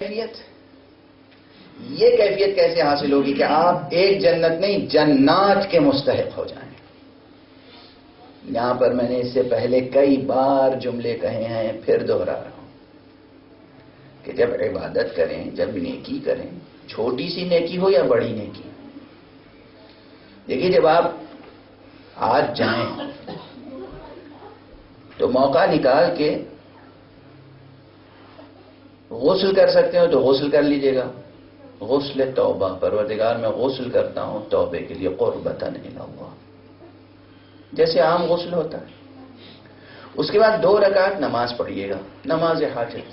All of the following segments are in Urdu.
کیفیت، یہ کیفیت کیسے حاصل ہوگی کہ آپ ایک جنت نہیں جنات کے مستحق ہو جائیں؟ یہاں پر میں نے اس سے پہلے کئی بار جملے کہے ہیں، پھر دوہرا رہا ہوں کہ جب عبادت کریں، جب نیکی کریں، چھوٹی سی نیکی ہو یا بڑی نیکی، دیکھیے جب آپ آج جائیں تو موقع نکال کے غسل کر سکتے ہو تو غسل کر لیجئے گا، غسل توبہ، پروردگار میں غسل کرتا ہوں توبے کے لیے قربتاً الی اللہ، جیسے عام غسل ہوتا ہے۔ اس کے بعد 2 رکعت نماز پڑھیے گا، نماز حاجت،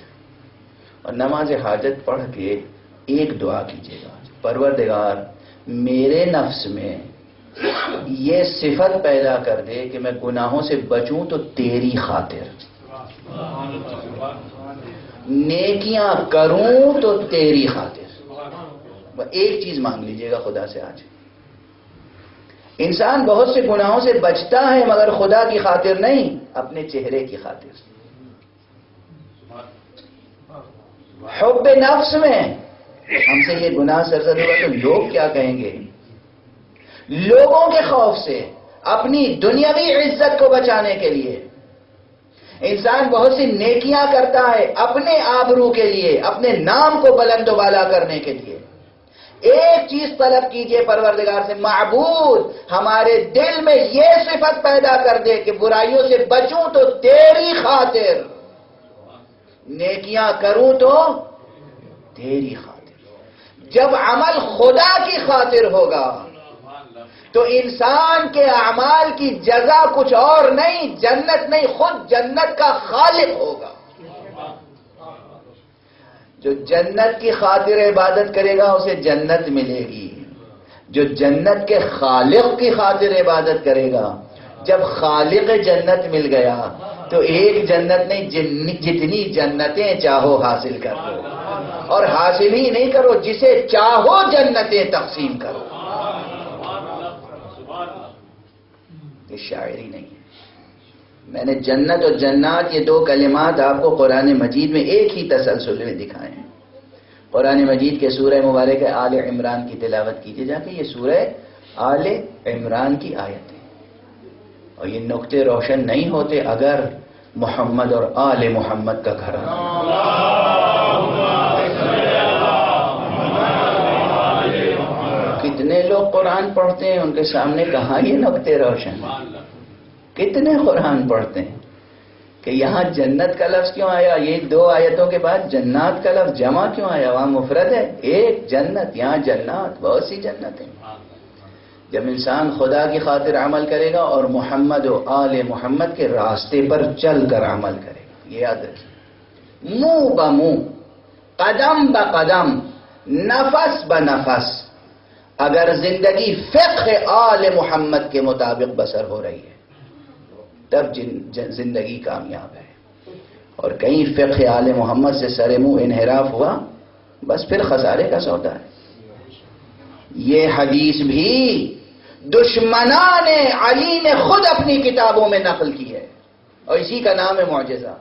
اور نماز حاجت پڑھ کے ایک دعا کیجیے گا، پروردگار میرے نفس میں یہ صفت پیدا کر دے کہ میں گناہوں سے بچوں تو تیری خاطر، نیکیاں کروں تو تیری خاطر۔ ایک چیز مانگ لیجئے گا خدا سے آج۔ انسان بہت سے گناہوں سے بچتا ہے مگر خدا کی خاطر نہیں، اپنے چہرے کی خاطر۔ حب نفس میں ہم سے یہ گناہ سرزد ہوا تو لوگ کیا کہیں گے، لوگوں کے خوف سے، اپنی دنیاوی عزت کو بچانے کے لیے انسان بہت سی نیکیاں کرتا ہے اپنے آبرو کے لیے، اپنے نام کو بلند و بالا کرنے کے لیے۔ ایک چیز طلب کیجئے پروردگار سے، معبود ہمارے دل میں یہ صفت پیدا کر دے کہ برائیوں سے بچوں تو تیری خاطر، نیکیاں کروں تو تیری خاطر۔ جب عمل خدا کی خاطر ہوگا تو انسان کے اعمال کی جزا کچھ اور نہیں، جنت نہیں، خود جنت کا خالق ہوگا۔ جو جنت کی خاطر عبادت کرے گا اسے جنت ملے گی، جو جنت کے خالق کی خاطر عبادت کرے گا، جب خالق جنت مل گیا تو ایک جنت نہیں جتنی جنتیں چاہو حاصل کر لو، اور حاصل ہی نہیں کرو، جسے چاہو جنتیں تقسیم کرو۔ یہ شاعری نہیں ہے۔ میں نے جنت اور جنات یہ 2 کلمات آپ کو قرآن مجید میں ایک ہی تسلسل میں دکھائے ہیں۔ قرآن مجید کے سورہ مبارک آل عمران کی تلاوت کیجئے جا کے، یہ سورہ آل عمران کی آیت ہے، اور یہ نقطے روشن نہیں ہوتے اگر محمد اور آل محمد کا گھرانہ۔ کتنے لوگ قرآن پڑھتے ہیں، ان کے سامنے کہاں یہ نقطے روشن ہیں؟ کتنے قرآن پڑھتے ہیں کہ یہاں جنت کا لفظ کیوں آیا، یہ 2 آیتوں کے بعد جنات کا لفظ جمع کیوں آیا، وہاں مفرد ہے ایک جنت، یہاں جنات، بہت سی جنتیں۔ جب انسان خدا کی خاطر عمل کرے گا اور محمد و آل محمد کے راستے پر چل کر عمل کرے گا، یہ یاد رکھیں، منہ بمنہ، قدم بقدم، نفس بنفس، اگر زندگی فقہ آل محمد کے مطابق بسر ہو رہی ہے تب زندگی کامیاب ہے، اور کہیں فقہ آل محمد سے سر منہ انحراف ہوا بس پھر خسارے کا سودا ہے۔ یہ حدیث بھی دشمنان علی نے خود اپنی کتابوں میں نقل کی ہے، اور اسی کا نام ہے معجزہ۔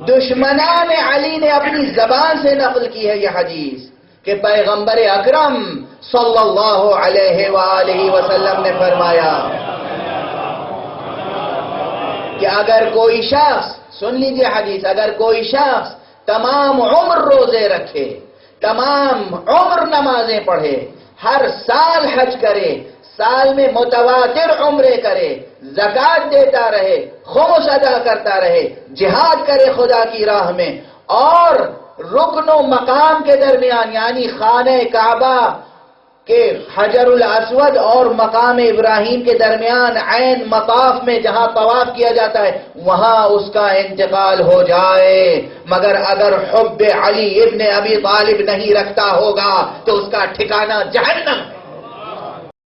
دشمنان علی نے اپنی زبان سے نقل کی ہے یہ حدیث کہ پیغمبر اکرم صلی اللہ علیہ وآلہ وسلم نے فرمایا کہ اگر کوئی شخص، سن لیجئے حدیث، اگر کوئی شخص تمام عمر روزے رکھے، تمام عمر نمازیں پڑھے، ہر سال حج کرے، سال میں متواتر عمرے کرے، زکوٰۃ دیتا رہے، خمس ادا کرتا رہے، جہاد کرے خدا کی راہ میں، اور رکن و مقام کے درمیان یعنی خانہ کعبہ کے حجر الاسود اور مقام ابراہیم کے درمیان عین مطاف میں جہاں طواف کیا جاتا ہے وہاں اس کا انتقال ہو جائے، مگر اگر حب علی ابن ابی طالب نہیں رکھتا ہوگا تو اس کا ٹھکانہ جہنم ہے۔